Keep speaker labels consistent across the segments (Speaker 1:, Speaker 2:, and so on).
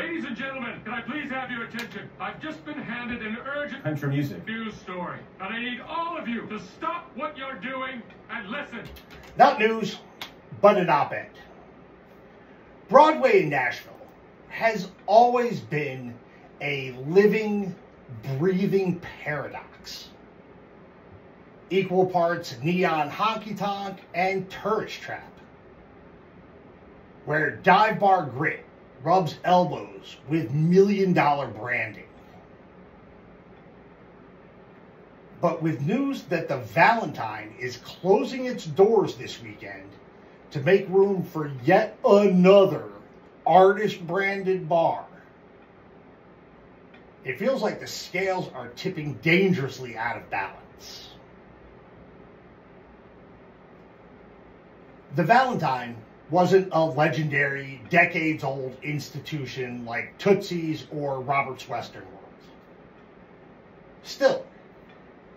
Speaker 1: Ladies and gentlemen, can I please have your attention? I've just been handed an urgent
Speaker 2: Time for music.
Speaker 1: news story, and I need all of you to stop what you're doing and listen.
Speaker 3: Not news, but an op-ed. Broadway in Nashville has always been a living, breathing paradox. Equal parts neon honky-tonk and tourist trap, where dive bar grit rubs elbows with million-dollar branding. But with news that the Valentine is closing its doors this weekend to make room for yet another artist-branded bar, it feels like the scales are tipping dangerously out of balance. The Valentine wasn't a legendary, decades-old institution like Tootsie's or Robert's Western World. Still,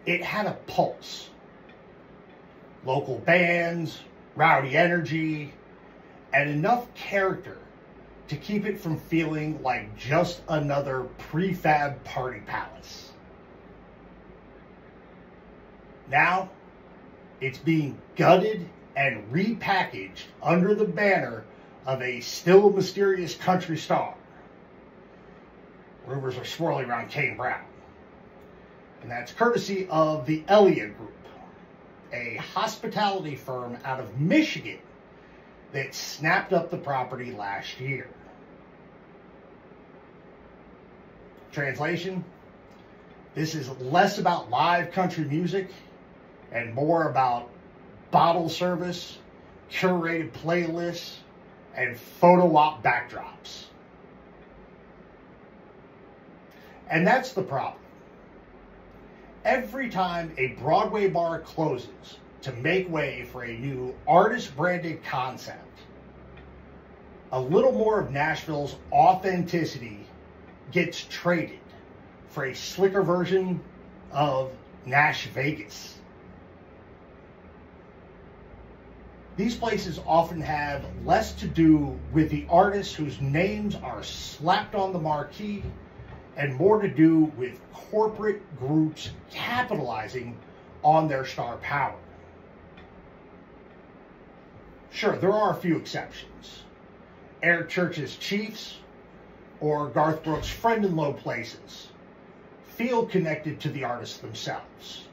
Speaker 3: it had a pulse. Local bands, rowdy energy, and enough character to keep it from feeling like just another prefab party palace. Now, it's being gutted and repackaged under the banner of a still mysterious country star. Rumors are swirling around Kane Brown. And that's courtesy of the Elliott Group, a hospitality firm out of Michigan that snapped up the property last year. Translation: this is less about live country music and more about bottle service, curated playlists, and photo op backdrops. And that's the problem. Every time a Broadway bar closes to make way for a new artist-branded concept, a little more of Nashville's authenticity gets traded for a slicker version of Nash-Vegas. These places often have less to do with the artists whose names are slapped on the marquee and more to do with corporate groups capitalizing on their star power. Sure, there are a few exceptions. Eric Church's Chiefs or Garth Brooks' Friend in Low Places feel connected to the artists themselves,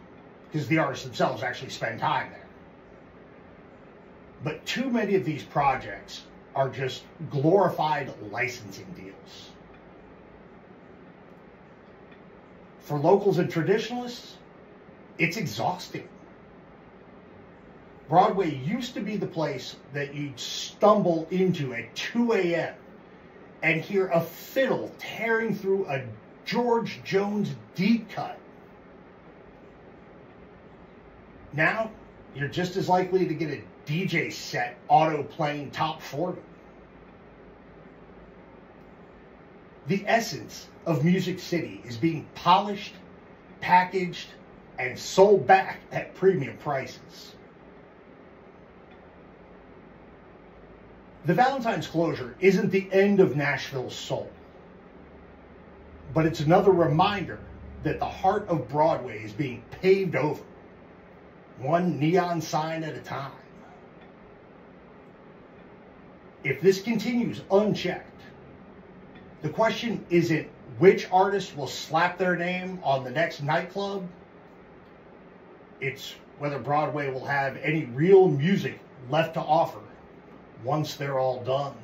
Speaker 3: because the artists themselves actually spend time there. But too many of these projects are just glorified licensing deals. For locals and traditionalists, it's exhausting. Broadway used to be the place that you'd stumble into at 2 a.m. and hear a fiddle tearing through a George Jones deep cut. Now, you're just as likely to get a DJ set auto-playing top 40. The essence of Music City is being polished, packaged, and sold back at premium prices. The Valentine's closure isn't the end of Nashville's soul, but it's another reminder that the heart of Broadway is being paved over, one neon sign at a time. If this continues unchecked, the question isn't which artist will slap their name on the next nightclub. It's whether Broadway will have any real music left to offer once they're all done.